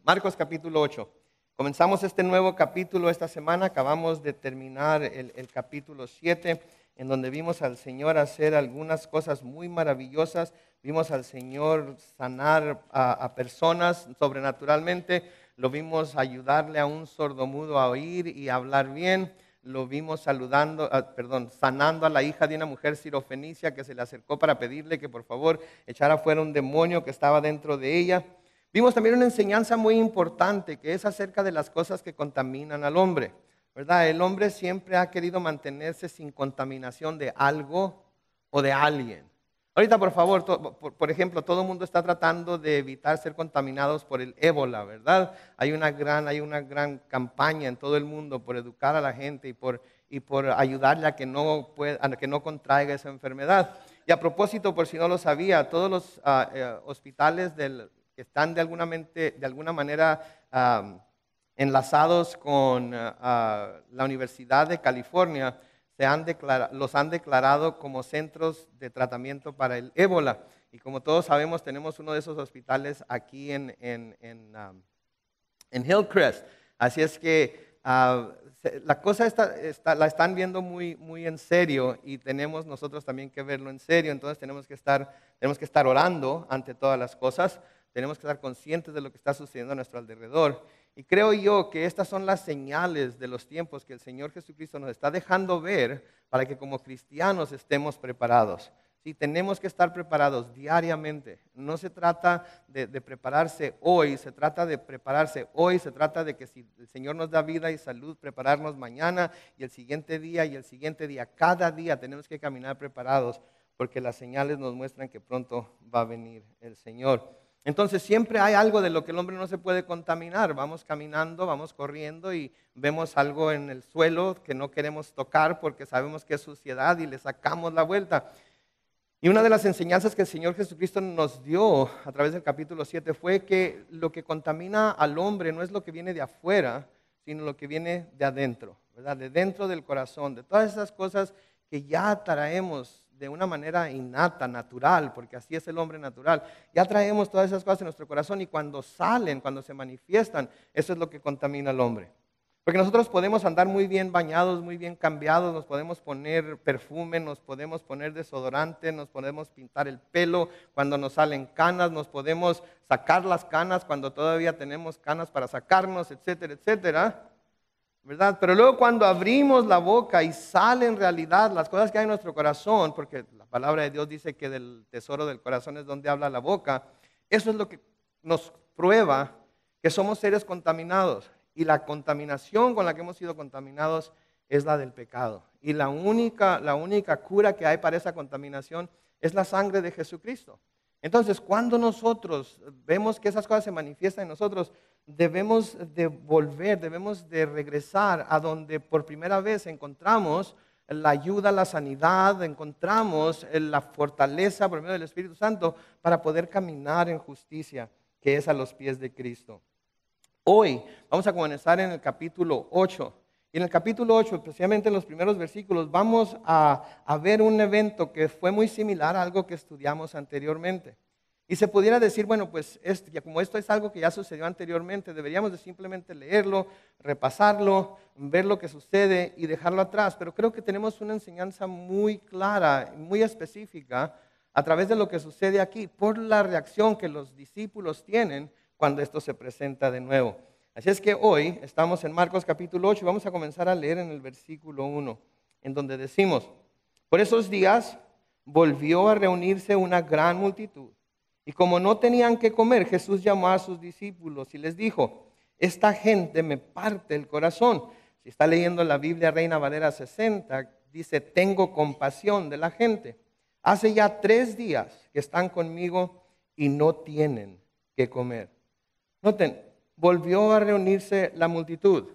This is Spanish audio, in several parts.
Marcos capítulo 8. Comenzamos este nuevo capítulo esta semana, acabamos de terminar el capítulo 7, en donde vimos al Señor hacer algunas cosas muy maravillosas, vimos al Señor sanar a personas sobrenaturalmente, lo vimos ayudarle a un sordomudo a oír y a hablar bien, lo vimos sanando a la hija de una mujer sirofenicia que se le acercó para pedirle que por favor echara fuera un demonio que estaba dentro de ella. Vimos también una enseñanza muy importante que es acerca de las cosas que contaminan al hombre, ¿verdad? El hombre siempre ha querido mantenerse sin contaminación de algo o de alguien. Ahorita, por favor, por ejemplo, todo el mundo está tratando de evitar ser contaminados por el ébola, ¿verdad? Hay una gran campaña en todo el mundo por educar a la gente y por ayudarle a que no contraiga esa enfermedad. Y a propósito, por si no lo sabía, todos los hospitales que están de alguna manera enlazados con la Universidad de California, los han declarado como centros de tratamiento para el ébola. Y como todos sabemos, tenemos uno de esos hospitales aquí en Hillcrest. Así es que la cosa la están viendo muy en serio y tenemos nosotros también que verlo en serio. Entonces tenemos que estar orando ante todas las cosas. Tenemos que estar conscientes de lo que está sucediendo a nuestro alrededor. Y creo yo que estas son las señales de los tiempos que el Señor Jesucristo nos está dejando ver para que como cristianos estemos preparados. Sí, tenemos que estar preparados diariamente. No se trata de prepararse hoy, se trata de prepararse hoy, se trata de que si el Señor nos da vida y salud, prepararnos mañana y el siguiente día y el siguiente día. Cada día tenemos que caminar preparados porque las señales nos muestran que pronto va a venir el Señor. Entonces siempre hay algo de lo que el hombre no se puede contaminar. Vamos caminando, vamos corriendo y vemos algo en el suelo que no queremos tocar porque sabemos que es suciedad y le sacamos la vuelta. Y una de las enseñanzas que el Señor Jesucristo nos dio a través del capítulo 7 fue que lo que contamina al hombre no es lo que viene de afuera, sino lo que viene de adentro, ¿verdad? De dentro del corazón, de todas esas cosas que ya traemos de una manera innata, natural, porque así es el hombre natural. Ya traemos todas esas cosas en nuestro corazón y cuando salen, cuando se manifiestan, eso es lo que contamina al hombre. Porque nosotros podemos andar muy bien bañados, muy bien cambiados, nos podemos poner perfume, nos podemos poner desodorante, nos podemos pintar el pelo cuando nos salen canas, nos podemos sacar las canas cuando todavía tenemos canas para sacarnos, etcétera, etcétera. ¿Verdad? Pero luego cuando abrimos la boca y salen en realidad las cosas que hay en nuestro corazón, porque la palabra de Dios dice que del tesoro del corazón es donde habla la boca, eso es lo que nos prueba que somos seres contaminados. Y la contaminación con la que hemos sido contaminados es la del pecado. Y la única cura que hay para esa contaminación es la sangre de Jesucristo. Entonces, cuando nosotros vemos que esas cosas se manifiestan en nosotros, debemos de volver, debemos de regresar a donde por primera vez encontramos la ayuda, la sanidad, encontramos la fortaleza por medio del Espíritu Santo para poder caminar en justicia, que es a los pies de Cristo. Hoy vamos a comenzar en el capítulo 8. Y en el capítulo 8, especialmente en los primeros versículos, vamos a ver un evento que fue muy similar a algo que estudiamos anteriormente. Y se pudiera decir, bueno, pues como esto es algo que ya sucedió anteriormente, deberíamos de simplemente leerlo, repasarlo, ver lo que sucede y dejarlo atrás. Pero creo que tenemos una enseñanza muy clara, muy específica a través de lo que sucede aquí, por la reacción que los discípulos tienen cuando esto se presenta de nuevo. Así es que hoy estamos en Marcos capítulo 8 y vamos a comenzar a leer en el versículo 1, en donde decimos: por esos días volvió a reunirse una gran multitud. Y como no tenían que comer, Jesús llamó a sus discípulos y les dijo: esta gente me parte el corazón. Si está leyendo la Biblia Reina Valera 60, dice: tengo compasión de la gente. Hace ya 3 días que están conmigo y no tienen que comer. Noten, volvió a reunirse la multitud.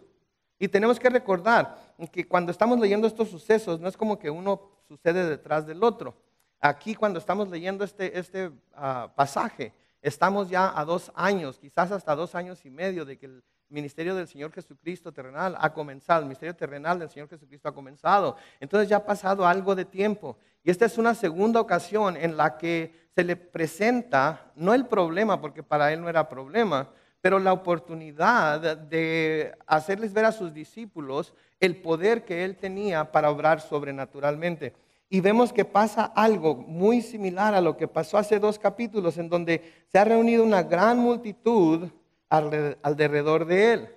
Y tenemos que recordar que cuando estamos leyendo estos sucesos, no es como que uno sucede detrás del otro. Aquí cuando estamos leyendo este pasaje, estamos ya a 2 años, quizás hasta 2 años y medio de que el ministerio del Señor Jesucristo terrenal ha comenzado, el ministerio terrenal del Señor Jesucristo ha comenzado. Entonces ya ha pasado algo de tiempo. Y esta es una segunda ocasión en la que se le presenta, no el problema, porque para él no era problema, pero la oportunidad de hacerles ver a sus discípulos el poder que Él tenía para obrar sobrenaturalmente. Y vemos que pasa algo muy similar a lo que pasó hace 2 capítulos, en donde se ha reunido una gran multitud alrededor de Él.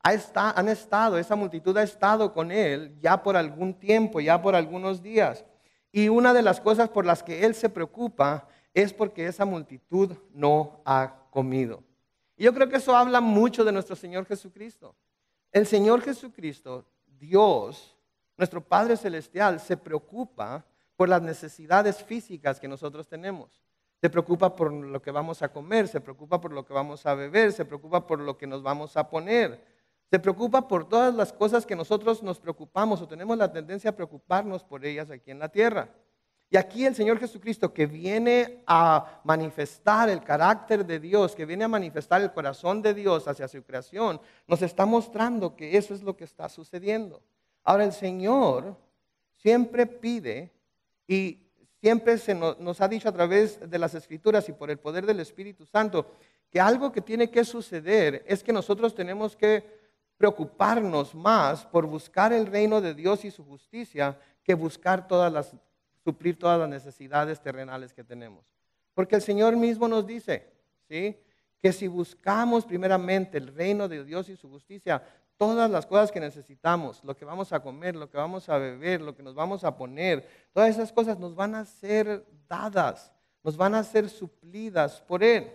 Esa multitud ha estado con Él ya por algún tiempo, ya por algunos días. Y una de las cosas por las que Él se preocupa es porque esa multitud no ha comido. Y yo creo que eso habla mucho de nuestro Señor Jesucristo. El Señor Jesucristo, Dios, nuestro Padre Celestial, se preocupa por las necesidades físicas que nosotros tenemos. Se preocupa por lo que vamos a comer, se preocupa por lo que vamos a beber, se preocupa por lo que nos vamos a poner. Se preocupa por todas las cosas que nosotros nos preocupamos o tenemos la tendencia a preocuparnos por ellas aquí en la tierra. Y aquí el Señor Jesucristo, que viene a manifestar el carácter de Dios, que viene a manifestar el corazón de Dios hacia su creación, nos está mostrando que eso es lo que está sucediendo. Ahora el Señor siempre pide y siempre nos ha dicho a través de las Escrituras y por el poder del Espíritu Santo que algo que tiene que suceder es que nosotros tenemos que preocuparnos más por buscar el reino de Dios y su justicia que buscar suplir todas las necesidades terrenales que tenemos. Porque el Señor mismo nos dice, ¿sí?, que si buscamos primeramente el reino de Dios y su justicia, todas las cosas que necesitamos, lo que vamos a comer, lo que vamos a beber, lo que nos vamos a poner, todas esas cosas nos van a ser dadas, nos van a ser suplidas por Él.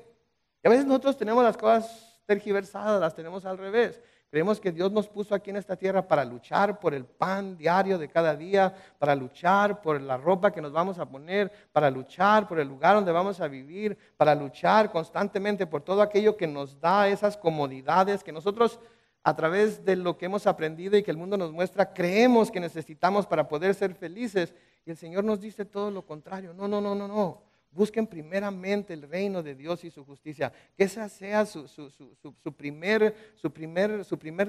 Y a veces nosotros tenemos las cosas tergiversadas, las tenemos al revés. Creemos que Dios nos puso aquí en esta tierra para luchar por el pan diario de cada día, para luchar por la ropa que nos vamos a poner, para luchar por el lugar donde vamos a vivir, para luchar constantemente por todo aquello que nos da esas comodidades que nosotros a través de lo que hemos aprendido y que el mundo nos muestra, creemos que necesitamos para poder ser felices. Y el Señor nos dice todo lo contrario. No. Busquen primeramente el reino de Dios y su justicia. Que ese sea su primer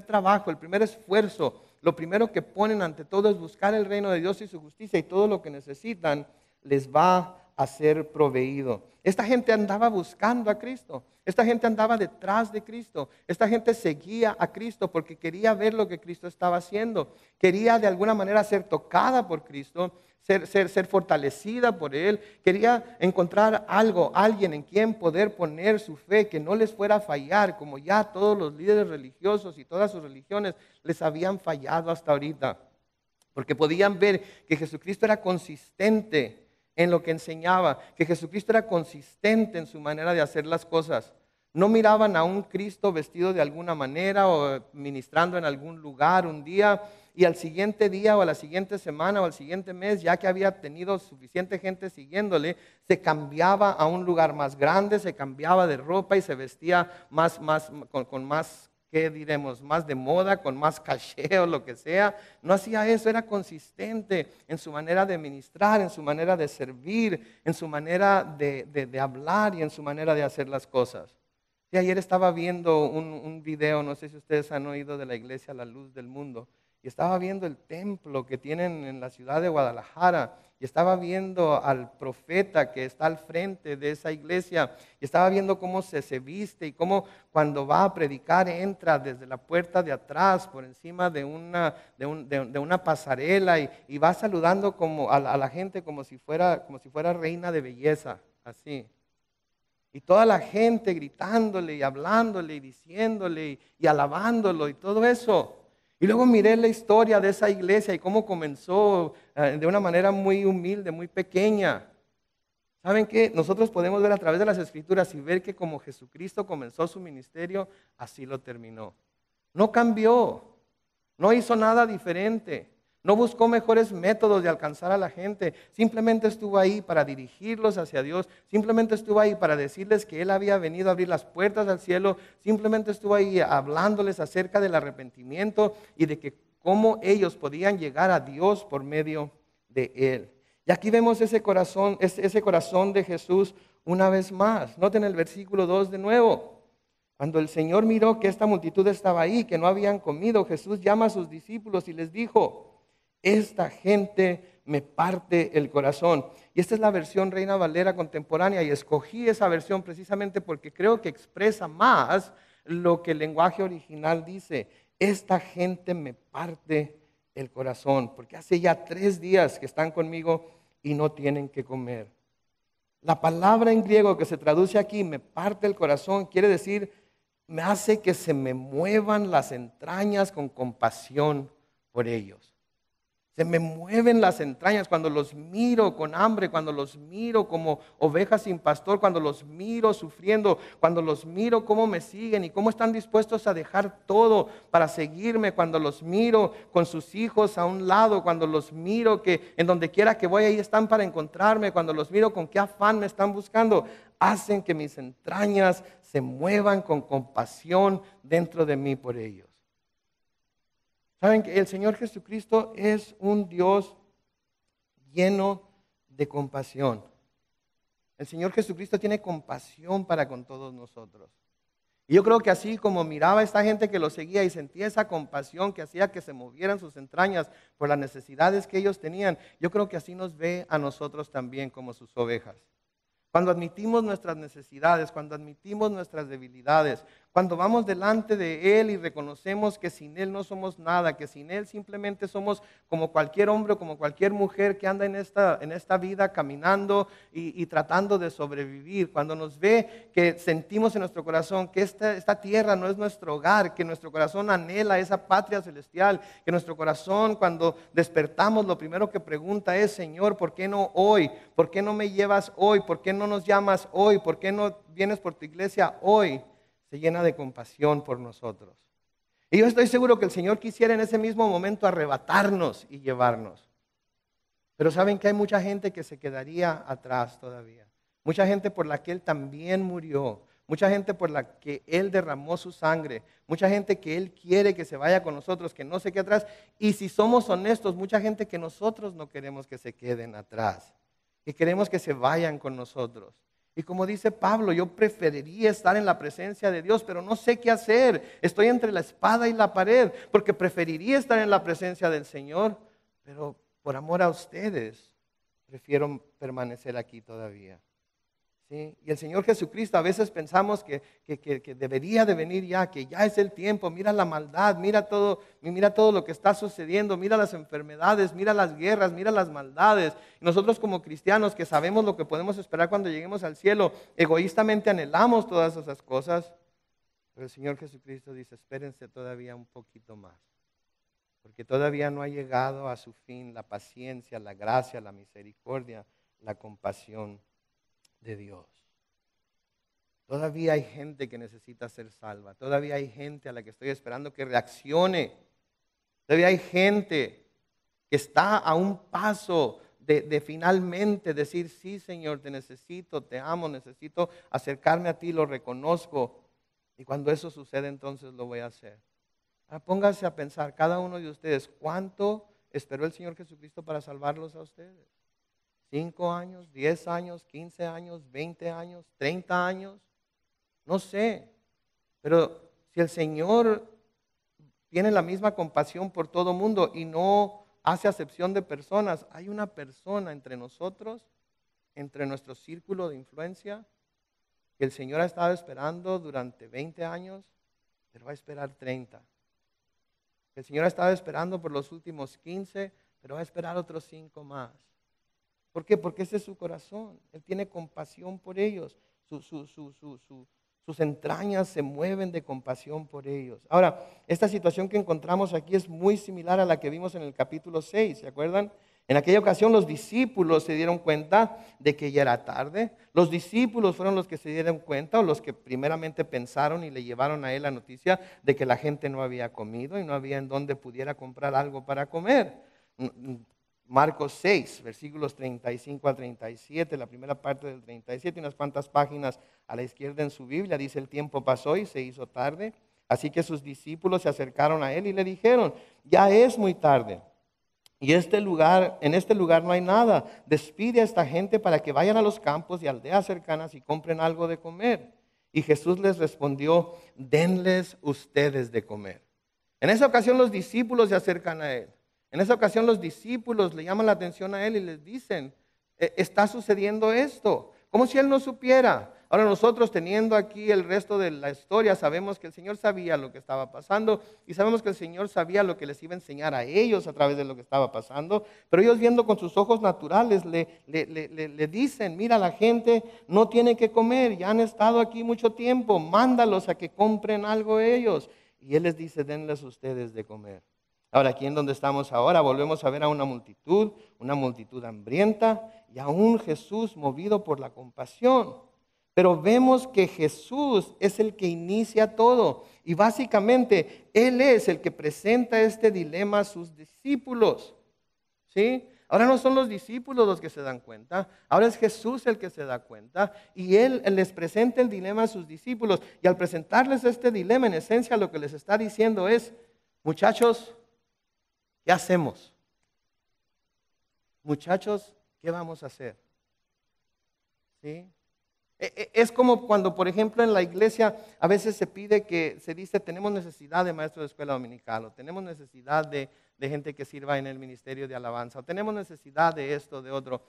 trabajo, el primer esfuerzo. Lo primero que ponen ante todo es buscar el reino de Dios y su justicia, y todo lo que necesitan les va a ser proveído. Esta gente andaba buscando a Cristo. Esta gente andaba detrás de Cristo. Esta gente seguía a Cristo porque quería ver lo que Cristo estaba haciendo. Quería de alguna manera ser tocada por Cristo, ser fortalecida por Él. Quería encontrar alguien en quien poder poner su fe, que no les fuera a fallar, como ya todos los líderes religiosos y todas sus religiones les habían fallado hasta ahorita. Porque podían ver que Jesucristo era consistente en lo que enseñaba, que Jesucristo era consistente en su manera de hacer las cosas. No miraban a un Cristo vestido de alguna manera o ministrando en algún lugar un día, y al siguiente día o a la siguiente semana o al siguiente mes, ya que había tenido suficiente gente siguiéndole, se cambiaba a un lugar más grande, se cambiaba de ropa y se vestía con más, ¿qué diremos?, más de moda, con más caché o lo que sea. No hacía eso, era consistente en su manera de ministrar, en su manera de servir, en su manera de hablar y en su manera de hacer las cosas. Y ayer estaba viendo un video, no sé si ustedes han oído de la iglesia La Luz del Mundo, y estaba viendo el templo que tienen en la ciudad de Guadalajara, y estaba viendo al profeta que está al frente de esa iglesia, y estaba viendo cómo se viste y cómo cuando va a predicar entra desde la puerta de atrás, por encima de una pasarela, y va saludando como a la gente como si fuera reina de belleza, así. Y toda la gente gritándole y hablándole y diciéndole y alabándolo y todo eso. Y luego miré la historia de esa iglesia y cómo comenzó de una manera muy humilde, muy pequeña. ¿Saben qué? Nosotros podemos ver a través de las Escrituras y ver que como Jesucristo comenzó su ministerio, así lo terminó. No cambió, no hizo nada diferente, no buscó mejores métodos de alcanzar a la gente. Simplemente estuvo ahí para dirigirlos hacia Dios. Simplemente estuvo ahí para decirles que Él había venido a abrir las puertas al cielo. Simplemente estuvo ahí hablándoles acerca del arrepentimiento y de que cómo ellos podían llegar a Dios por medio de Él. Y aquí vemos ese corazón de Jesús una vez más. Noten el versículo 2 de nuevo. Cuando el Señor miró que esta multitud estaba ahí, que no habían comido, Jesús llama a sus discípulos y les dijo: esta gente me parte el corazón. Y esta es la versión Reina Valera contemporánea, y escogí esa versión precisamente porque creo que expresa más lo que el lenguaje original dice. Esta gente me parte el corazón, porque hace ya 3 días que están conmigo y no tienen que comer. La palabra en griego que se traduce aquí, me parte el corazón, quiere decir, me hace que se me muevan las entrañas con compasión por ellos. Se me mueven las entrañas cuando los miro con hambre, cuando los miro como ovejas sin pastor, cuando los miro sufriendo, cuando los miro cómo me siguen y cómo están dispuestos a dejar todo para seguirme, cuando los miro con sus hijos a un lado, cuando los miro que en donde quiera que voy ahí están para encontrarme, cuando los miro con qué afán me están buscando, hacen que mis entrañas se muevan con compasión dentro de mí por ellos. Saben que el Señor Jesucristo es un Dios lleno de compasión. El Señor Jesucristo tiene compasión para con todos nosotros. Y yo creo que así como miraba a esta gente que lo seguía y sentía esa compasión que hacía que se movieran sus entrañas por las necesidades que ellos tenían, yo creo que así nos ve a nosotros también como sus ovejas. Cuando admitimos nuestras necesidades, cuando admitimos nuestras debilidades, cuando vamos delante de Él y reconocemos que sin Él no somos nada, que sin Él simplemente somos como cualquier hombre o como cualquier mujer que anda en esta vida caminando y tratando de sobrevivir. Cuando nos ve que sentimos en nuestro corazón que esta tierra no es nuestro hogar, que nuestro corazón anhela esa patria celestial, que nuestro corazón cuando despertamos lo primero que pregunta es, Señor, ¿por qué no hoy? ¿Por qué no me llevas hoy? ¿Por qué no nos llamas hoy? ¿Por qué no vienes por tu iglesia hoy? Se llena de compasión por nosotros. Y yo estoy seguro que el Señor quisiera en ese mismo momento arrebatarnos y llevarnos. Pero saben que hay mucha gente que se quedaría atrás todavía. Mucha gente por la que Él también murió. Mucha gente por la que Él derramó su sangre. Mucha gente que Él quiere que se vaya con nosotros, que no se quede atrás. Y si somos honestos, mucha gente que nosotros no queremos que se queden atrás. Que queremos que se vayan con nosotros. Y como dice Pablo, yo preferiría estar en la presencia de Dios, pero no sé qué hacer. Estoy entre la espada y la pared, porque preferiría estar en la presencia del Señor, pero por amor a ustedes, prefiero permanecer aquí todavía. ¿Sí? Y el Señor Jesucristo, a veces pensamos que debería de venir ya, que ya es el tiempo. Mira la maldad, mira todo lo que está sucediendo, mira las enfermedades, mira las guerras, mira las maldades. Y nosotros como cristianos que sabemos lo que podemos esperar cuando lleguemos al cielo, egoístamente anhelamos todas esas cosas. Pero el Señor Jesucristo dice, espérense todavía un poquito más. Porque todavía no ha llegado a su fin la paciencia, la gracia, la misericordia, la compasión de Dios. Todavía hay gente que necesita ser salva. Todavía hay gente a la que estoy esperando que reaccione. Todavía hay gente que está a un paso de finalmente decir, sí, Señor, te necesito, te amo, necesito acercarme a ti, lo reconozco. Y cuando eso sucede, entonces lo voy a hacer. Ahora pónganse a pensar, cada uno de ustedes, ¿cuánto esperó el Señor Jesucristo para salvarlos a ustedes? 5 años, 10 años, 15 años, 20 años, 30 años, no sé. Pero si el Señor tiene la misma compasión por todo mundo y no hace acepción de personas, hay una persona entre nosotros, entre nuestro círculo de influencia, que el Señor ha estado esperando durante 20 años, pero va a esperar 30. El Señor ha estado esperando por los últimos 15, pero va a esperar otros 5 más. ¿Por qué? Porque ese es su corazón. Él tiene compasión por ellos. Sus entrañas se mueven de compasión por ellos. Ahora, esta situación que encontramos aquí es muy similar a la que vimos en el capítulo 6, ¿se acuerdan? En aquella ocasión los discípulos se dieron cuenta de que ya era tarde. Los discípulos fueron los que se dieron cuenta o los que primeramente pensaron y le llevaron a él la noticia de que la gente no había comido y no había en dónde pudiera comprar algo para comer. Marcos 6, versículos 35 al 37, la primera parte del 37, unas cuantas páginas a la izquierda en su Biblia, dice: el tiempo pasó y se hizo tarde, así que sus discípulos se acercaron a él y le dijeron: ya es muy tarde, y en este lugar no hay nada, despide a esta gente para que vayan a los campos y aldeas cercanas y compren algo de comer. Y Jesús les respondió: denles ustedes de comer. En esa ocasión los discípulos se acercan a él. En esa ocasión los discípulos le llaman la atención a él y les dicen: está sucediendo esto, como si él no supiera. Ahora nosotros teniendo aquí el resto de la historia, sabemos que el Señor sabía lo que estaba pasando y sabemos que el Señor sabía lo que les iba a enseñar a ellos a través de lo que estaba pasando. Pero ellos viendo con sus ojos naturales le dicen, mira, la gente no tiene que comer, ya han estado aquí mucho tiempo, mándalos a que compren algo ellos. Y Él les dice, denles ustedes de comer. Ahora, aquí en donde estamos ahora, volvemos a ver a una multitud hambrienta y a un Jesús movido por la compasión. Pero vemos que Jesús es el que inicia todo y básicamente Él es el que presenta este dilema a sus discípulos. ¿Sí? Ahora no son los discípulos los que se dan cuenta, ahora es Jesús el que se da cuenta y Él les presenta el dilema a sus discípulos. Y al presentarles este dilema, en esencia lo que les está diciendo es, muchachos, ¿qué hacemos? Muchachos, ¿qué vamos a hacer? ¿Sí? Es como cuando, por ejemplo, en la iglesia a veces se pide que se dice tenemos necesidad de maestros de escuela dominical o tenemos necesidad de gente que sirva en el ministerio de alabanza o tenemos necesidad de esto, de otro.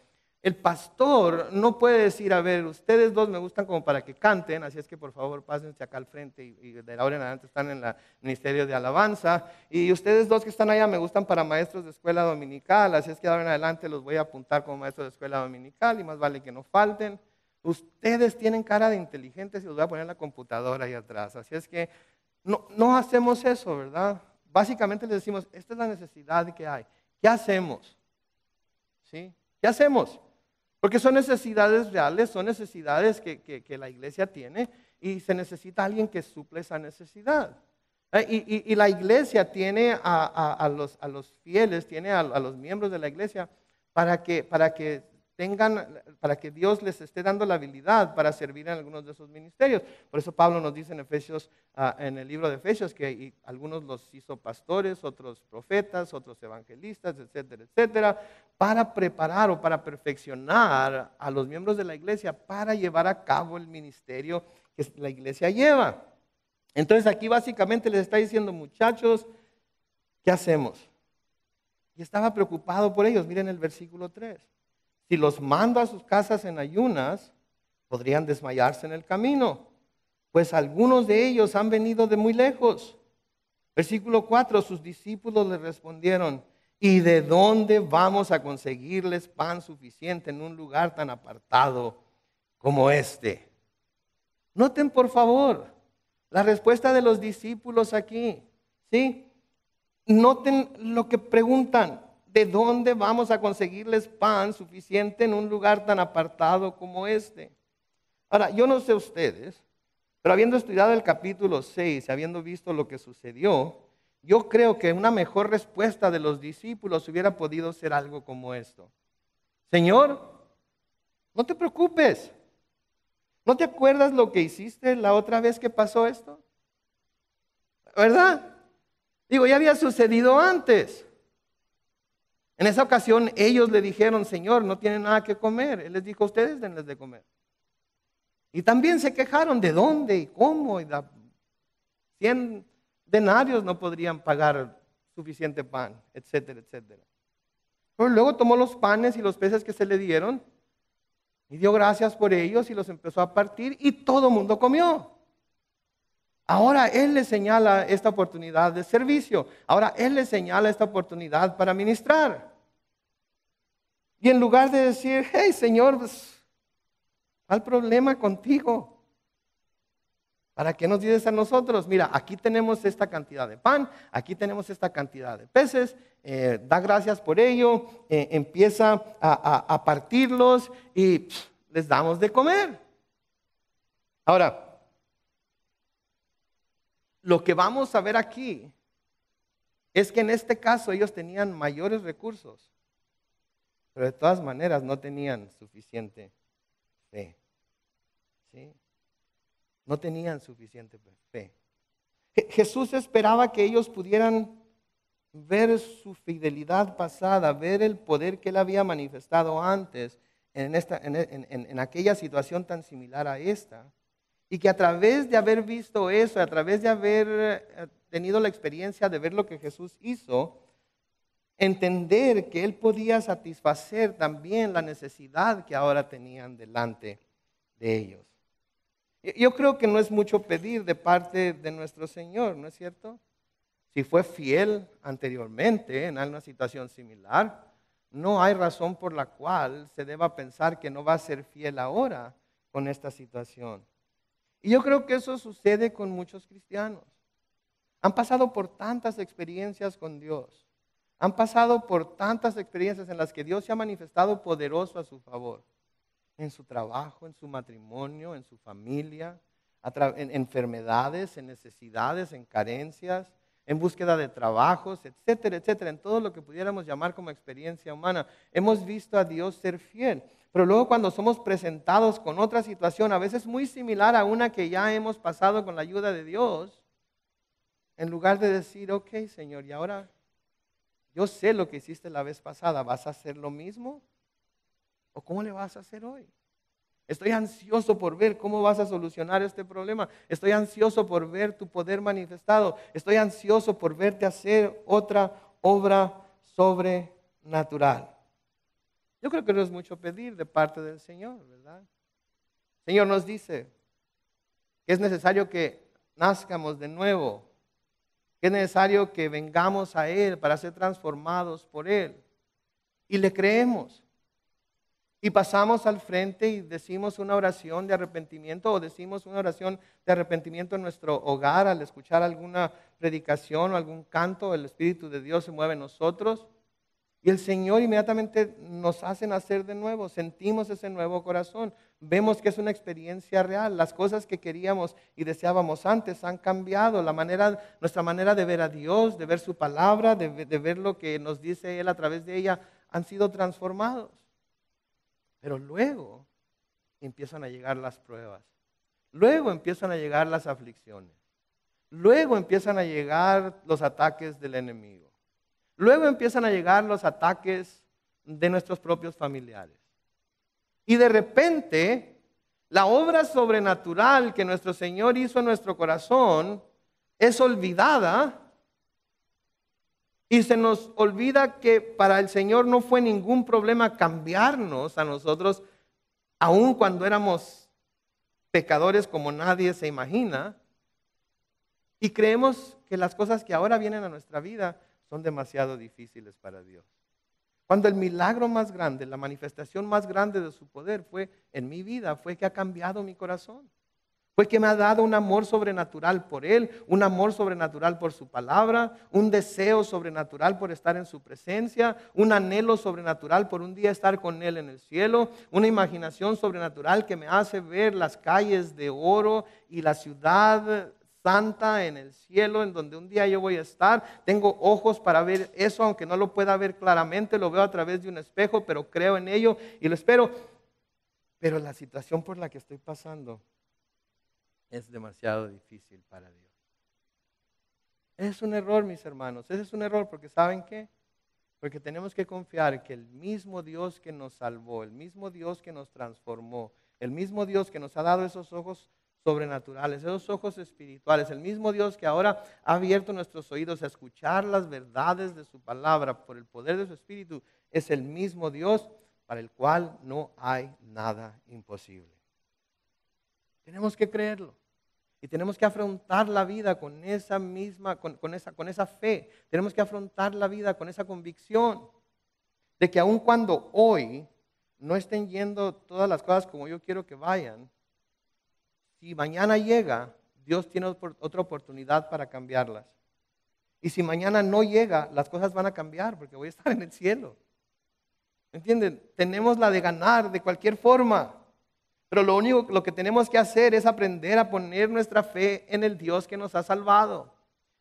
El pastor no puede decir, a ver, ustedes dos me gustan como para que canten, así es que por favor pásense acá al frente y de ahora en adelante están en el ministerio de alabanza. Y ustedes dos que están allá me gustan para maestros de escuela dominical, así es que de ahora en adelante los voy a apuntar como maestros de escuela dominical y más vale que no falten. Ustedes tienen cara de inteligentes y los voy a poner en la computadora ahí atrás. Así es que no hacemos eso, ¿verdad? Básicamente les decimos, esta es la necesidad que hay. ¿Qué hacemos? ¿Sí? ¿Qué hacemos? Porque son necesidades reales, son necesidades que la iglesia tiene y se necesita alguien que suple esa necesidad. Y la iglesia tiene a los fieles, tiene a los miembros de la iglesia para que Dios les esté dando la habilidad para servir en algunos de esos ministerios. Por eso Pablo nos dice en Efesios, en el libro de Efesios, que algunos los hizo pastores, otros profetas, otros evangelistas, etcétera, etcétera, para preparar o para perfeccionar a los miembros de la iglesia para llevar a cabo el ministerio que la iglesia lleva. Entonces aquí básicamente les está diciendo, muchachos, ¿qué hacemos? Y estaba preocupado por ellos. Miren el versículo 3. Si los mando a sus casas en ayunas, podrían desmayarse en el camino, pues algunos de ellos han venido de muy lejos. Versículo 4, sus discípulos le respondieron, ¿y de dónde vamos a conseguirles pan suficiente en un lugar tan apartado como este? Noten por favor la respuesta de los discípulos aquí, ¿sí? Noten lo que preguntan. ¿De dónde vamos a conseguirles pan suficiente en un lugar tan apartado como este? Ahora, yo no sé ustedes, pero habiendo estudiado el capítulo 6, habiendo visto lo que sucedió, yo creo que una mejor respuesta de los discípulos hubiera podido ser algo como esto. Señor, no te preocupes. ¿No te acuerdas lo que hiciste la otra vez que pasó esto? ¿Verdad? Digo, ya había sucedido antes. En esa ocasión ellos le dijeron, Señor, no tienen nada que comer. Él les dijo, ustedes denles de comer. Y también se quejaron de dónde y cómo. Y 100 denarios no podrían pagar suficiente pan, etcétera, etcétera. Pero luego tomó los panes y los peces que se le dieron y dio gracias por ellos y los empezó a partir y todo el mundo comió. Ahora Él le señala esta oportunidad de servicio. Ahora Él le señala esta oportunidad para ministrar. Y en lugar de decir, hey Señor, pues, ¿cuál problema contigo? ¿Para qué nos dices a nosotros? Mira, aquí tenemos esta cantidad de pan, aquí tenemos esta cantidad de peces, da gracias por ello, empieza a partirlos y les damos de comer. Ahora, lo que vamos a ver aquí es que en este caso ellos tenían mayores recursos, pero de todas maneras no tenían suficiente fe. ¿Sí? No tenían suficiente fe. Jesús esperaba que ellos pudieran ver su fidelidad pasada, ver el poder que Él había manifestado antes en aquella situación tan similar a esta. Y que a través de haber visto eso, a través de haber tenido la experiencia de ver lo que Jesús hizo, entender que Él podía satisfacer también la necesidad que ahora tenían delante de ellos. Yo creo que no es mucho pedir de parte de nuestro Señor, ¿no es cierto? Si fue fiel anteriormente en alguna situación similar, no hay razón por la cual se deba pensar que no va a ser fiel ahora con esta situación. Y yo creo que eso sucede con muchos cristianos. Han pasado por tantas experiencias con Dios. Han pasado por tantas experiencias en las que Dios se ha manifestado poderoso a su favor. En su trabajo, en su matrimonio, en su familia, en enfermedades, en necesidades, en carencias, en búsqueda de trabajos, etcétera, etcétera. En todo lo que pudiéramos llamar como experiencia humana. Hemos visto a Dios ser fiel. Pero luego cuando somos presentados con otra situación, a veces muy similar a una que ya hemos pasado con la ayuda de Dios, en lugar de decir, ok, Señor, y ahora yo sé lo que hiciste la vez pasada, ¿vas a hacer lo mismo? ¿O cómo le vas a hacer hoy? Estoy ansioso por ver cómo vas a solucionar este problema. Estoy ansioso por ver tu poder manifestado. Estoy ansioso por verte hacer otra obra sobrenatural. Yo creo que no es mucho pedir de parte del Señor, ¿verdad? El Señor nos dice que es necesario que nazcamos de nuevo, que es necesario que vengamos a Él para ser transformados por Él. Y le creemos. Y pasamos al frente y decimos una oración de arrepentimiento o decimos una oración de arrepentimiento en nuestro hogar al escuchar alguna predicación o algún canto. El Espíritu de Dios se mueve en nosotros y el Señor inmediatamente nos hace nacer de nuevo. Sentimos ese nuevo corazón. Vemos que es una experiencia real. Las cosas que queríamos y deseábamos antes han cambiado. Nuestra manera de ver a Dios, de ver su palabra, de ver lo que nos dice Él a través de ella, han sido transformados. Pero luego empiezan a llegar las pruebas. Luego empiezan a llegar las aflicciones. Luego empiezan a llegar los ataques del enemigo. Luego empiezan a llegar los ataques de nuestros propios familiares. Y de repente, la obra sobrenatural que nuestro Señor hizo en nuestro corazón es olvidada. Y se nos olvida que para el Señor no fue ningún problema cambiarnos a nosotros, aun cuando éramos pecadores como nadie se imagina. Y creemos que las cosas que ahora vienen a nuestra vida son demasiado difíciles para Dios. Cuando el milagro más grande, la manifestación más grande de su poder fue en mi vida, fue que ha cambiado mi corazón. Fue que me ha dado un amor sobrenatural por Él, un amor sobrenatural por su palabra, un deseo sobrenatural por estar en su presencia, un anhelo sobrenatural por un día estar con Él en el cielo, una imaginación sobrenatural que me hace ver las calles de oro y la ciudad santa en el cielo, en donde un día yo voy a estar. Tengo ojos para ver eso, aunque no lo pueda ver claramente, lo veo a través de un espejo, pero creo en ello y lo espero. Pero la situación por la que estoy pasando es demasiado difícil para Dios. Es un error, mis hermanos. Ese es un error porque ¿saben qué? Porque tenemos que confiar que el mismo Dios que nos salvó, el mismo Dios que nos transformó, el mismo Dios que nos ha dado esos ojos sobrenaturales, esos ojos espirituales, el mismo Dios que ahora ha abierto nuestros oídos a escuchar las verdades de su palabra por el poder de su Espíritu, es el mismo Dios para el cual no hay nada imposible. Tenemos que creerlo. Y tenemos que afrontar la vida con esa misma, con esa fe. Tenemos que afrontar la vida con esa convicción de que aun cuando hoy no estén yendo todas las cosas como yo quiero que vayan, si mañana llega, Dios tiene otra oportunidad para cambiarlas. Y si mañana no llega, las cosas van a cambiar porque voy a estar en el cielo. ¿Entienden? Tenemos la de ganar de cualquier forma. Pero lo que tenemos que hacer es aprender a poner nuestra fe en el Dios que nos ha salvado.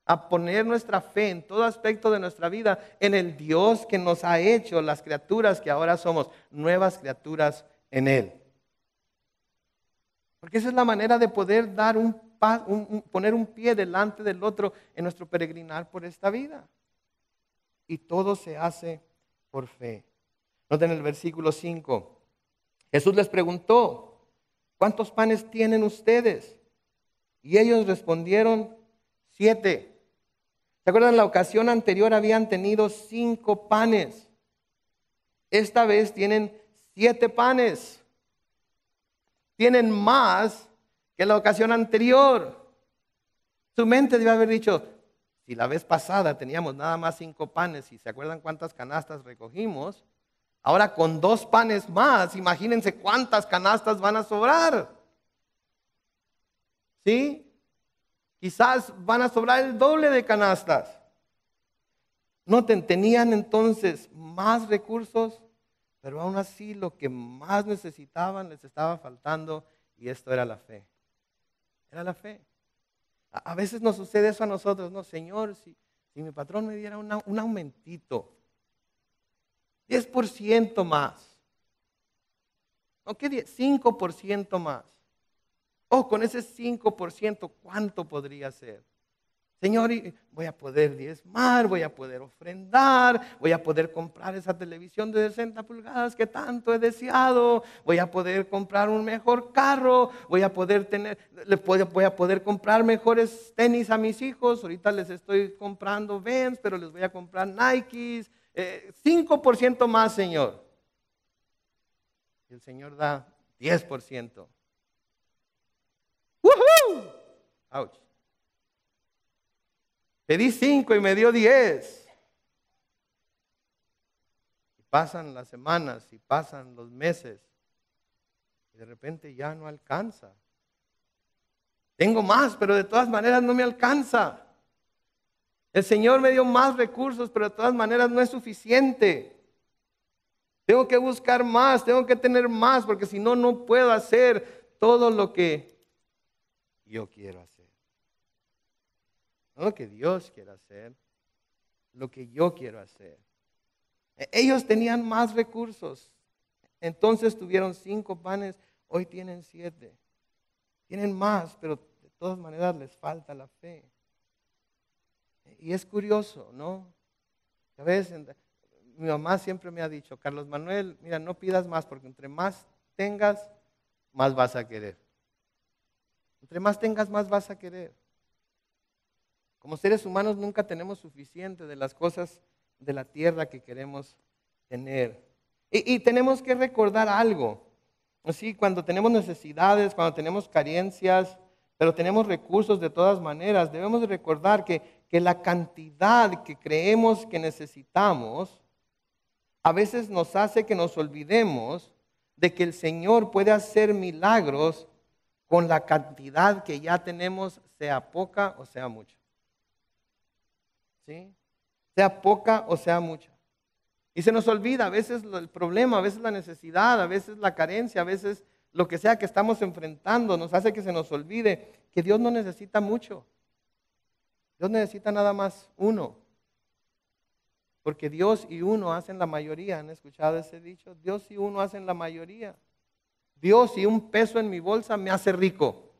A poner nuestra fe en todo aspecto de nuestra vida en el Dios que nos ha hecho las criaturas que ahora somos, nuevas criaturas en Él. Porque esa es la manera de poder dar poner un pie delante del otro en nuestro peregrinar por esta vida. Y todo se hace por fe. Noten el versículo 5. Jesús les preguntó: ¿cuántos panes tienen ustedes? Y ellos respondieron: 7. ¿Se acuerdan? La ocasión anterior habían tenido 5 panes. Esta vez tienen 7 panes. Tienen más que la ocasión anterior. Su mente debe haber dicho, si la vez pasada teníamos nada más 5 panes y se acuerdan cuántas canastas recogimos, ahora con 2 panes más, imagínense cuántas canastas van a sobrar. ¿Sí? Quizás van a sobrar el doble de canastas. Noten, tenían entonces más recursos, pero aún así lo que más necesitaban les estaba faltando, y esto era la fe. Era la fe. A veces nos sucede eso a nosotros, no, Señor, si mi patrón me diera un aumentito, 10% más, ¿o qué? 5% más. Oh, con ese 5%, ¿cuánto podría ser? Señor, voy a poder diezmar, voy a poder ofrendar, voy a poder comprar esa televisión de 60 pulgadas que tanto he deseado, voy a poder comprar un mejor carro, voy a poder comprar mejores tenis a mis hijos. Ahorita les estoy comprando Vans, pero les voy a comprar Nikes. 5% más, Señor. Y el Señor da 10%. ¡Woohoo! ¡Auch! Pedí 5 y me dio 10. Y pasan las semanas y pasan los meses. Y de repente ya no alcanza. Tengo más, pero de todas maneras no me alcanza. El Señor me dio más recursos, pero de todas maneras no es suficiente. Tengo que buscar más, tengo que tener más, porque si no, no puedo hacer todo lo que yo quiero hacer. No lo que Dios quiere hacer, lo que yo quiero hacer. Ellos tenían más recursos. Entonces tuvieron 5 panes, hoy tienen 7. Tienen más, pero de todas maneras les falta la fe. Y es curioso, ¿no? A veces mi mamá siempre me ha dicho, Carlos Manuel, mira, no pidas más, porque entre más tengas, más vas a querer. Entre más tengas, más vas a querer. Como seres humanos nunca tenemos suficiente de las cosas de la tierra que queremos tener. Y tenemos que recordar algo. Así, cuando tenemos necesidades, cuando tenemos carencias, pero tenemos recursos de todas maneras, debemos de recordar que la cantidad que creemos que necesitamos a veces nos hace que nos olvidemos de que el Señor puede hacer milagros con la cantidad que ya tenemos, sea poca o sea mucha. ¿Sí? Sea poca o sea mucha. Y se nos olvida a veces el problema, a veces la necesidad, a veces la carencia, a veces lo que sea que estamos enfrentando nos hace que se nos olvide que Dios no necesita mucho. Dios necesita nada más uno. Porque Dios y uno hacen la mayoría. ¿Han escuchado ese dicho? Dios y uno hacen la mayoría. Dios y un peso en mi bolsa me hace rico.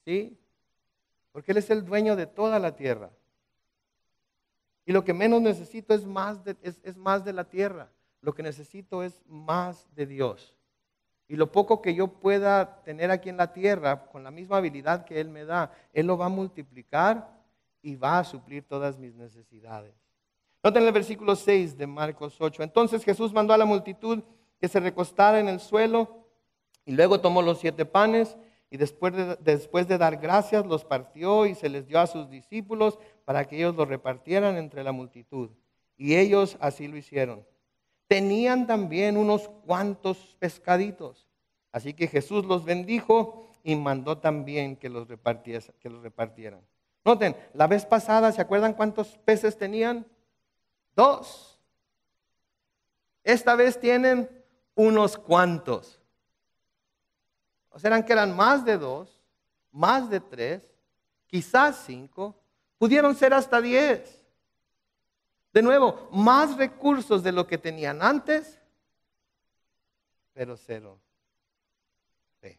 ¿Sí? Porque Él es el dueño de toda la tierra. Y lo que menos necesito es más de la tierra. Lo que necesito es más de Dios. Y lo poco que yo pueda tener aquí en la tierra, con la misma habilidad que Él me da, Él lo va a multiplicar y va a suplir todas mis necesidades. Noten el versículo 6 de Marcos 8. Entonces Jesús mandó a la multitud que se recostara en el suelo y luego tomó los 7 panes y después de dar gracias los partió y se les dio a sus discípulos para que ellos los repartieran entre la multitud. Y ellos así lo hicieron. Tenían también unos cuantos pescaditos. Así que Jesús los bendijo y mandó también que los repartieran. Noten, la vez pasada, ¿se acuerdan cuántos peces tenían? 2. Esta vez tienen unos cuantos. O sea, que eran más de 2, más de 3, quizás 5, pudieron ser hasta 10. De nuevo, más recursos de lo que tenían antes, pero 0 fe.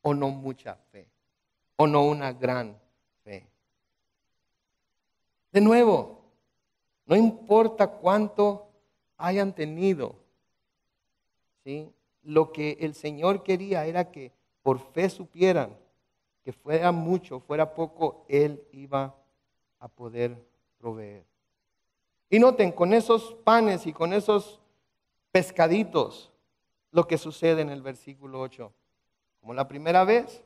O no mucha fe. O no una gran fe. De nuevo, no importa cuánto hayan tenido, ¿sí? Lo que el Señor quería era que por fe supieran que fuera mucho, fuera poco, Él iba a poder proveer. Y noten, con esos panes y con esos pescaditos, lo que sucede en el versículo 8. como la primera vez.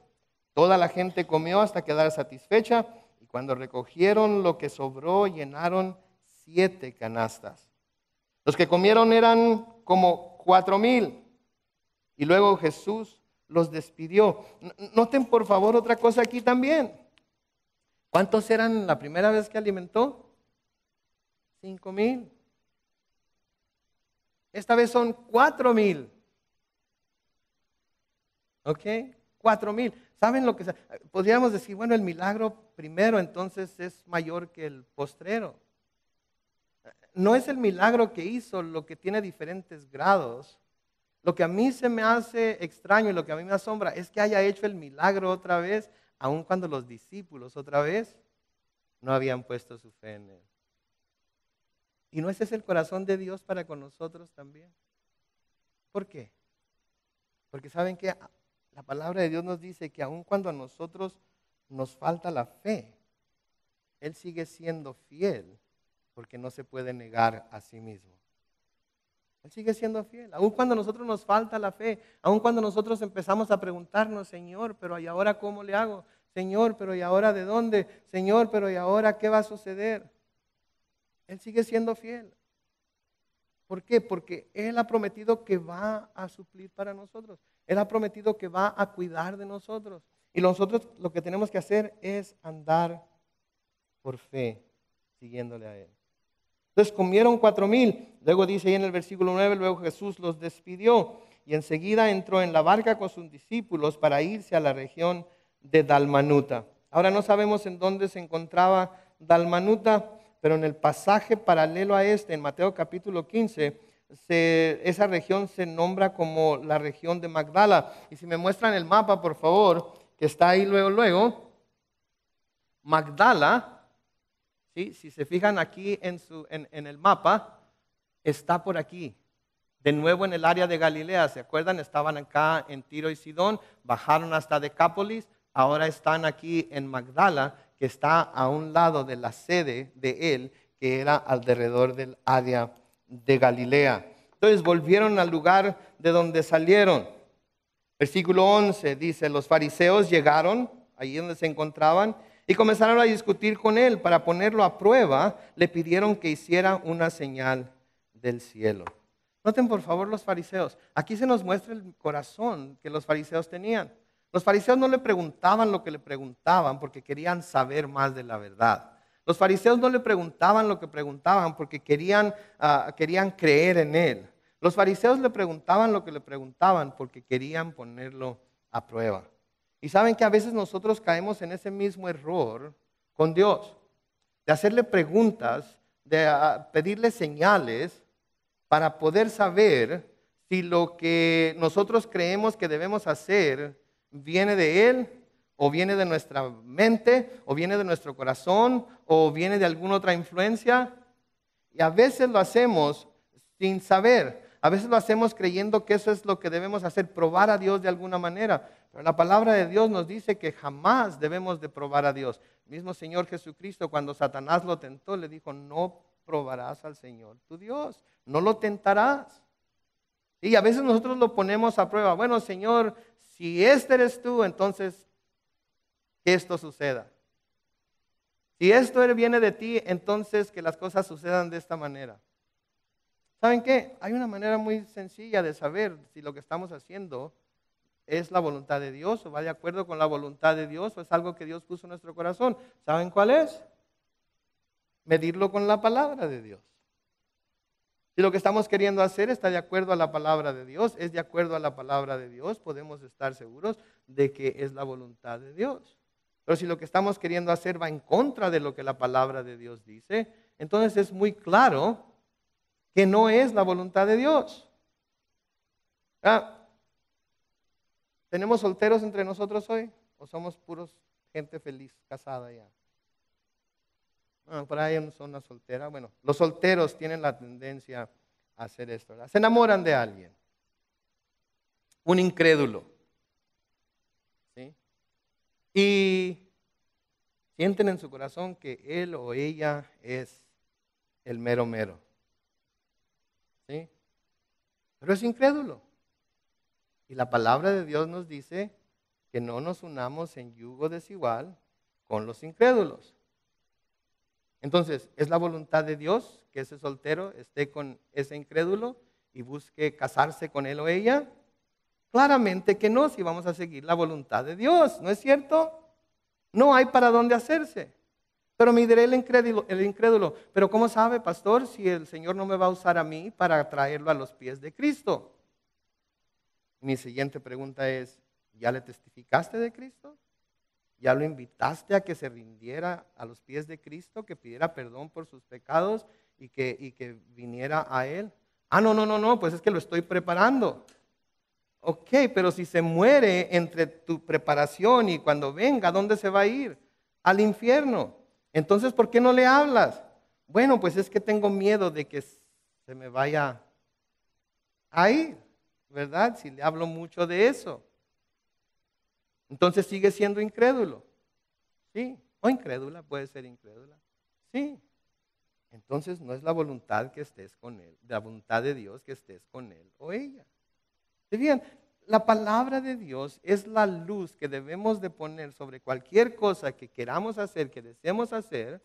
Toda la gente comió hasta quedar satisfecha, y cuando recogieron lo que sobró, llenaron 7 canastas. Los que comieron eran como 4,000. Y luego Jesús los despidió. Noten por favor otra cosa aquí también. ¿Cuántos eran la primera vez que alimentó? 5,000. Esta vez son 4,000. ¿Ok? 4,000. ¿Saben lo que podríamos decir? Bueno, el milagro primero entonces es mayor que el postrero. No es el milagro que hizo lo que tiene diferentes grados. Lo que a mí se me hace extraño y lo que a mí me asombra es que haya hecho el milagro otra vez, aun cuando los discípulos otra vez no habían puesto su fe en él. ¿Y no ese es el corazón de Dios para con nosotros también? ¿Por qué? Porque saben que la palabra de Dios nos dice que aun cuando a nosotros nos falta la fe, Él sigue siendo fiel porque no se puede negar a sí mismo. Él sigue siendo fiel, aun cuando a nosotros nos falta la fe, aun cuando nosotros empezamos a preguntarnos, Señor, pero ¿y ahora cómo le hago? Señor, pero ¿y ahora de dónde? Señor, pero ¿y ahora qué va a suceder? Él sigue siendo fiel. ¿Por qué? Porque Él ha prometido que va a suplir para nosotros. Él ha prometido que va a cuidar de nosotros. Y nosotros lo que tenemos que hacer es andar por fe, siguiéndole a Él. Entonces comieron 4,000. Luego dice ahí en el versículo 9, luego Jesús los despidió y enseguida entró en la barca con sus discípulos para irse a la región de Dalmanuta. Ahora no sabemos en dónde se encontraba Dalmanuta, pero en el pasaje paralelo a este, en Mateo capítulo 15, esa región se nombra como la región de Magdala. Y si me muestran el mapa, por favor, que está ahí luego, Magdala, ¿sí? Si se fijan aquí en el mapa, está por aquí. De nuevo en el área de Galilea, ¿se acuerdan? Estaban acá en Tiro y Sidón, bajaron hasta Decápolis, ahora están aquí en Magdala, que está a un lado de la sede de él, que era alrededor del área de Galilea. Entonces volvieron al lugar de donde salieron. Versículo 11 dice, los fariseos llegaron, allí donde se encontraban, y comenzaron a discutir con él. Para ponerlo a prueba, le pidieron que hiciera una señal del cielo. Noten por favor los fariseos. Aquí se nos muestra el corazón que los fariseos tenían. Los fariseos no le preguntaban lo que le preguntaban porque querían saber más de la verdad. Los fariseos no le preguntaban lo que preguntaban porque querían creer en él. Los fariseos le preguntaban lo que le preguntaban porque querían ponerlo a prueba. Y saben que a veces nosotros caemos en ese mismo error con Dios, de hacerle preguntas, de pedirle señales para poder saber si lo que nosotros creemos que debemos hacer viene de Él, o viene de nuestra mente, o viene de nuestro corazón, o viene de alguna otra influencia. Y a veces lo hacemos sin saber. A veces lo hacemos creyendo que eso es lo que debemos hacer, probar a Dios de alguna manera. Pero la palabra de Dios nos dice que jamás debemos de probar a Dios. El mismo Señor Jesucristo, cuando Satanás lo tentó, le dijo, no probarás al Señor tu Dios, no lo tentarás. Y a veces nosotros lo ponemos a prueba. Bueno, Señor, si este eres tú, entonces que esto suceda. Si esto viene de ti, entonces que las cosas sucedan de esta manera. ¿Saben qué? Hay una manera muy sencilla de saber si lo que estamos haciendo es la voluntad de Dios o va de acuerdo con la voluntad de Dios o es algo que Dios puso en nuestro corazón. ¿Saben cuál es? Medirlo con la palabra de Dios. Si lo que estamos queriendo hacer está de acuerdo a la palabra de Dios, es de acuerdo a la palabra de Dios, podemos estar seguros de que es la voluntad de Dios. Pero si lo que estamos queriendo hacer va en contra de lo que la palabra de Dios dice, entonces es muy claro que no es la voluntad de Dios. ¿Tenemos solteros entre nosotros hoy? ¿O somos puros gente feliz, casada ya? Por ahí son una soltera. Bueno, los solteros tienen la tendencia a hacer esto, ¿verdad? Se enamoran de alguien, un incrédulo, ¿sí? Y sienten en su corazón que él o ella es el mero mero, ¿sí? Pero es incrédulo. Y la palabra de Dios nos dice que no nos unamos en yugo desigual con los incrédulos. Entonces, ¿es la voluntad de Dios que ese soltero esté con ese incrédulo y busque casarse con él o ella? Claramente que no, si vamos a seguir la voluntad de Dios, ¿no es cierto? No hay para dónde hacerse. Pero me dirá el incrédulo, pero ¿cómo sabe, pastor, si el Señor no me va a usar a mí para traerlo a los pies de Cristo? Mi siguiente pregunta es, ¿ya le testificaste de Cristo? ¿Ya lo invitaste a que se rindiera a los pies de Cristo, que pidiera perdón por sus pecados y que viniera a Él? No, pues es que lo estoy preparando. Ok, pero si se muere entre tu preparación y cuando venga, ¿a dónde se va a ir? Al infierno. Entonces, ¿por qué no le hablas? Bueno, pues es que tengo miedo de que se me vaya a ir, ¿verdad? Si le hablo mucho de eso. Entonces sigue siendo incrédulo. Sí, o incrédula, puede ser incrédula. Sí. Entonces no es la voluntad que estés con él, la voluntad de Dios que estés con él o ella. ¿Sí bien? La palabra de Dios es la luz que debemos de poner sobre cualquier cosa que queramos hacer, que deseemos hacer,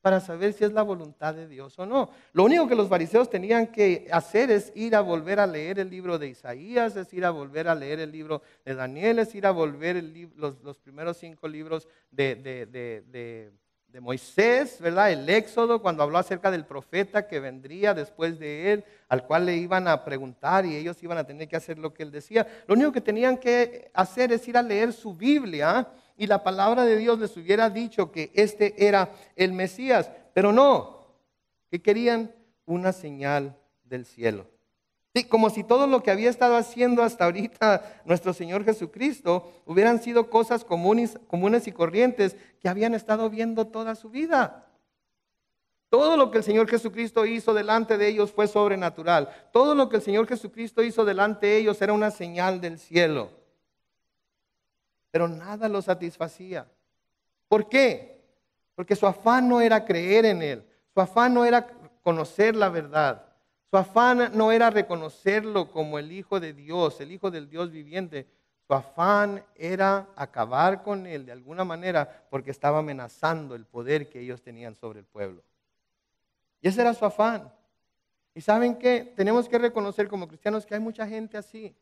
para saber si es la voluntad de Dios o no. Lo único que los fariseos tenían que hacer es ir a volver a leer el libro de Isaías, es ir a volver a leer el libro de Daniel, es ir a volver los primeros 5 libros de Moisés, ¿verdad? El Éxodo, cuando habló acerca del profeta que vendría después de él, al cual le iban a preguntar y ellos iban a tener que hacer lo que él decía. Lo único que tenían que hacer es ir a leer su Biblia y la palabra de Dios les hubiera dicho que este era el Mesías, pero no, que querían una señal del cielo. Sí, como si todo lo que había estado haciendo hasta ahorita nuestro Señor Jesucristo hubieran sido cosas comunes y corrientes que habían estado viendo toda su vida. Todo lo que el Señor Jesucristo hizo delante de ellos fue sobrenatural. Todo lo que el Señor Jesucristo hizo delante de ellos era una señal del cielo. Pero nada lo satisfacía. ¿Por qué? Porque su afán no era creer en Él. Su afán no era conocer la verdad. Su afán no era reconocerlo como el Hijo de Dios, el Hijo del Dios viviente. Su afán era acabar con Él de alguna manera porque estaba amenazando el poder que ellos tenían sobre el pueblo. Y ese era su afán. ¿Y saben qué? Tenemos que reconocer como cristianos que hay mucha gente así.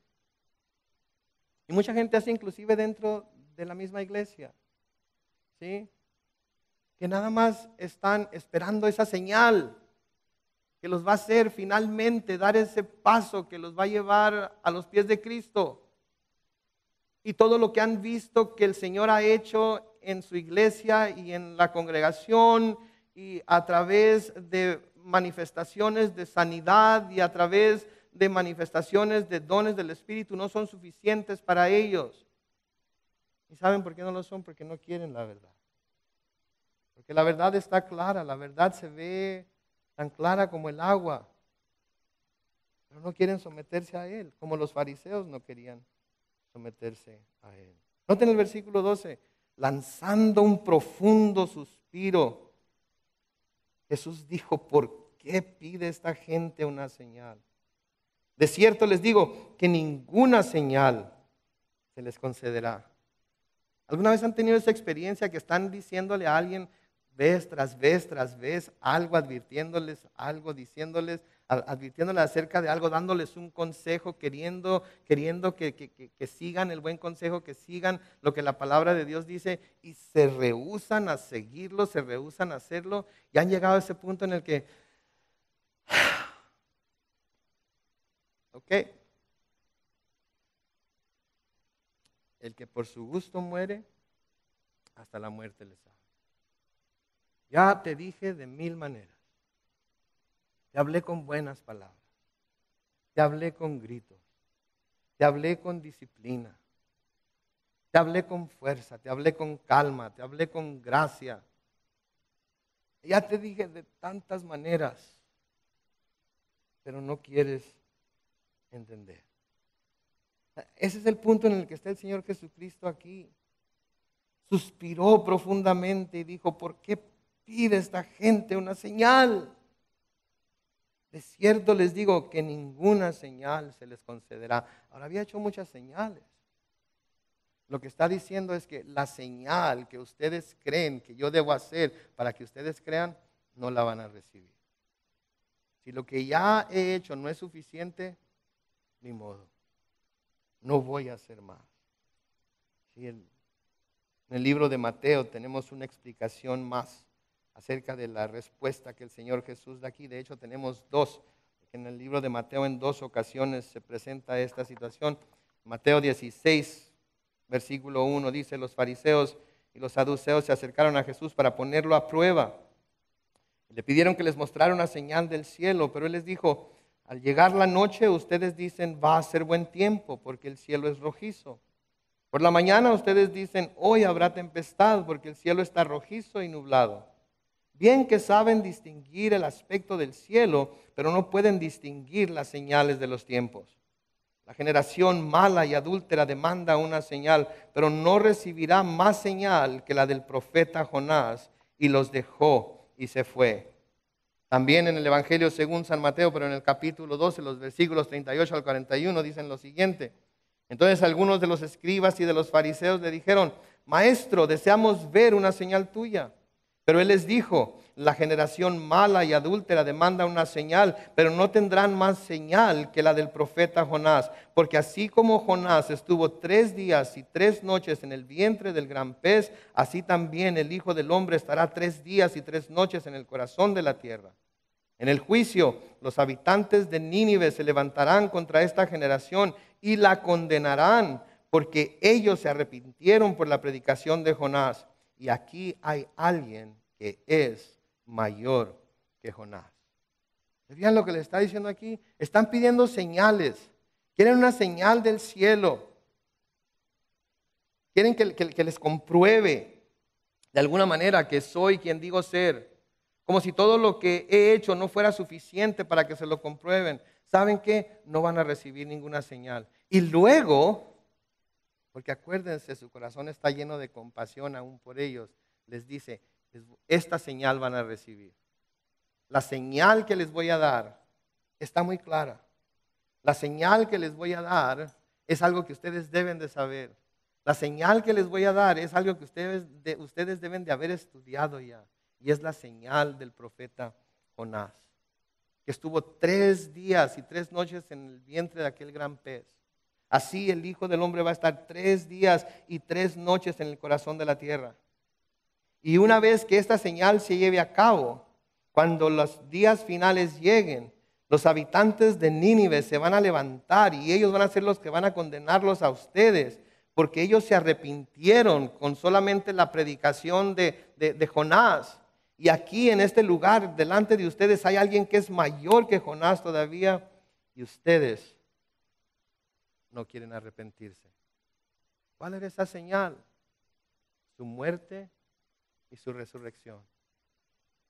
Y mucha gente así inclusive dentro de la misma iglesia. ¿Sí? Que nada más están esperando esa señal que los va a hacer finalmente dar ese paso que los va a llevar a los pies de Cristo. Y todo lo que han visto que el Señor ha hecho en su iglesia y en la congregación y a través de manifestaciones de sanidad y a través de manifestaciones de dones del Espíritu no son suficientes para ellos. ¿Y saben por qué no lo son? Porque no quieren la verdad. Porque la verdad está clara, la verdad se ve tan clara como el agua. Pero no quieren someterse a Él, como los fariseos no querían someterse a Él. Noten el versículo 12, lanzando un profundo suspiro, Jesús dijo, ¿por qué pide esta gente una señal? De cierto les digo que ninguna señal se les concederá. ¿Alguna vez han tenido esa experiencia que están diciéndole a alguien vez tras vez tras vez algo, advirtiéndoles algo, diciéndoles, advirtiéndoles acerca de algo, dándoles un consejo, queriendo que sigan el buen consejo, que sigan lo que la palabra de Dios dice y se rehúsan a seguirlo, se rehúsan a hacerlo y han llegado a ese punto en el que, ok, el que por su gusto muere, hasta la muerte le sabe. Ya te dije de 1000 maneras. Te hablé con buenas palabras. Te hablé con gritos. Te hablé con disciplina. Te hablé con fuerza. Te hablé con calma. Te hablé con gracia. Ya te dije de tantas maneras. Pero no quieres entender. Ese es el punto en el que está el Señor Jesucristo aquí. Suspiró profundamente y dijo, ¿por qué pide esta gente una señal? De cierto les digo que ninguna señal se les concederá. Ahora había hecho muchas señales. Lo que está diciendo es que la señal que ustedes creen que yo debo hacer para que ustedes crean, no la van a recibir. Si lo que ya he hecho no es suficiente, ni modo. No voy a hacer más. Sí, en el libro de Mateo tenemos una explicación más acerca de la respuesta que el Señor Jesús da aquí. De hecho, tenemos dos. En el libro de Mateo en dos ocasiones se presenta esta situación. Mateo 16, versículo 1 dice: los fariseos y los saduceos se acercaron a Jesús para ponerlo a prueba. Le pidieron que les mostrara una señal del cielo, pero él les dijo: al llegar la noche ustedes dicen va a ser buen tiempo porque el cielo es rojizo. Por la mañana ustedes dicen hoy habrá tempestad porque el cielo está rojizo y nublado. Bien que saben distinguir el aspecto del cielo, pero no pueden distinguir las señales de los tiempos. La generación mala y adúltera demanda una señal, pero no recibirá más señal que la del profeta Jonás. Y los dejó y se fue. También en el Evangelio según San Mateo, pero en el capítulo 12, los versículos 38 al 41, dicen lo siguiente. Entonces algunos de los escribas y de los fariseos le dijeron: Maestro, deseamos ver una señal tuya. Pero él les dijo: la generación mala y adúltera demanda una señal, pero no tendrán más señal que la del profeta Jonás. Porque así como Jonás estuvo 3 días y 3 noches en el vientre del gran pez, así también el Hijo del Hombre estará 3 días y 3 noches en el corazón de la tierra. En el juicio, los habitantes de Nínive se levantarán contra esta generación y la condenarán, porque ellos se arrepintieron por la predicación de Jonás. Y aquí hay alguien que es mayor que Jonás. ¿Vean lo que le está diciendo aquí? Están pidiendo señales. Quieren una señal del cielo. Quieren que les compruebe de alguna manera que soy quien digo ser. Como si todo lo que he hecho no fuera suficiente para que se lo comprueben. ¿Saben qué? No van a recibir ninguna señal. Y luego, porque acuérdense, su corazón está lleno de compasión aún por ellos, les dice: esta señal van a recibir. La señal que les voy a dar está muy clara. La señal que les voy a dar es algo que ustedes deben de saber. La señal que les voy a dar es algo que ustedes deben de haber estudiado ya. Y es la señal del profeta Jonás, que estuvo 3 días y 3 noches en el vientre de aquel gran pez. Así el Hijo del Hombre va a estar 3 días y 3 noches en el corazón de la tierra. Y una vez que esta señal se lleve a cabo, cuando los días finales lleguen, los habitantes de Nínive se van a levantar y ellos van a ser los que van a condenarlos a ustedes, porque ellos se arrepintieron con solamente la predicación de Jonás. Y aquí en este lugar, delante de ustedes, hay alguien que es mayor que Jonás todavía, y ustedes no quieren arrepentirse. ¿Cuál era esa señal? Su muerte y su resurrección.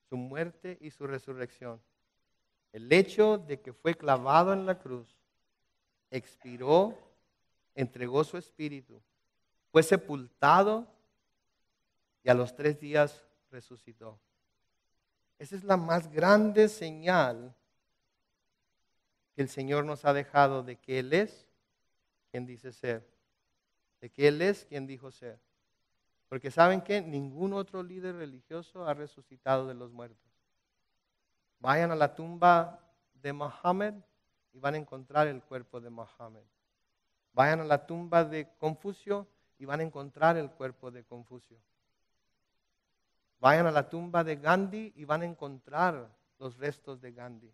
Su muerte y su resurrección. El hecho de que fue clavado en la cruz, expiró, entregó su espíritu, fue sepultado y a los 3 días resucitó. Esa es la más grande señal que el Señor nos ha dejado de que Él es quien dice ser, de que Él es quien dijo ser. Porque ¿saben qué? Ningún otro líder religioso ha resucitado de los muertos. Vayan a la tumba de Mohammed y van a encontrar el cuerpo de Mohammed. Vayan a la tumba de Confucio y van a encontrar el cuerpo de Confucio. Vayan a la tumba de Gandhi y van a encontrar los restos de Gandhi.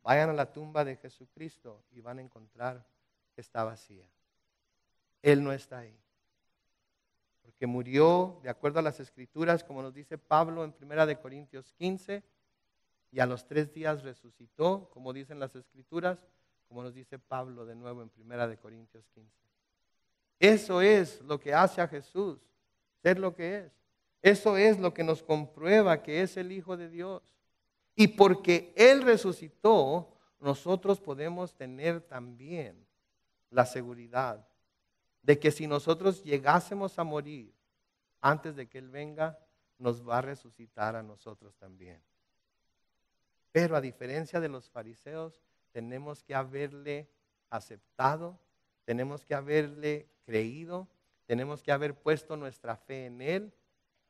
Vayan a la tumba de Jesucristo y van a encontrar que está vacía. Él no está ahí. Porque murió, de acuerdo a las Escrituras, como nos dice Pablo en 1 Corintios 15, y a los 3 días resucitó, como dicen las Escrituras, como nos dice Pablo de nuevo en 1 Corintios 15. Eso es lo que hace a Jesús ser lo que es. Eso es lo que nos comprueba que es el Hijo de Dios. Y porque Él resucitó, nosotros podemos tener también la seguridad de que si nosotros llegásemos a morir antes de que Él venga, nos va a resucitar a nosotros también. Pero a diferencia de los fariseos, tenemos que haberle aceptado, tenemos que haberle creído, tenemos que haber puesto nuestra fe en Él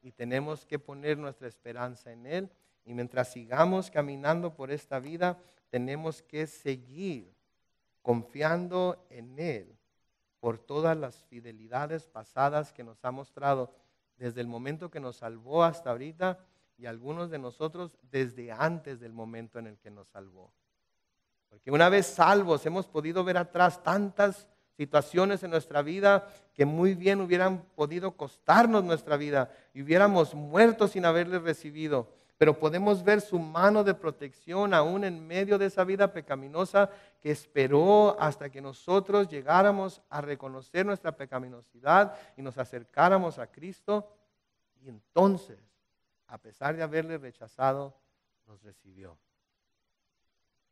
y tenemos que poner nuestra esperanza en Él. Y mientras sigamos caminando por esta vida, tenemos que seguir confiando en Él por todas las fidelidades pasadas que nos ha mostrado desde el momento que nos salvó hasta ahorita, y algunos de nosotros desde antes del momento en el que nos salvó. Porque una vez salvos hemos podido ver atrás tantas situaciones en nuestra vida que muy bien hubieran podido costarnos nuestra vida y hubiéramos muerto sin haberle recibido. Pero podemos ver su mano de protección aún en medio de esa vida pecaminosa que esperó hasta que nosotros llegáramos a reconocer nuestra pecaminosidad y nos acercáramos a Cristo. Y entonces, a pesar de haberle rechazado, nos recibió.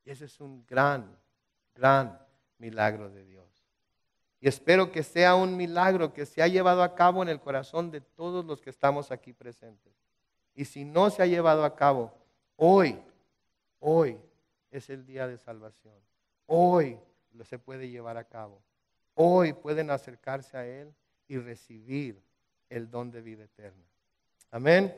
Y ese es un gran, gran milagro de Dios. Y espero que sea un milagro que se ha llevado a cabo en el corazón de todos los que estamos aquí presentes. Y si no se ha llevado a cabo, hoy es el día de salvación. Hoy se puede llevar a cabo. Hoy pueden acercarse a Él y recibir el don de vida eterna. Amén.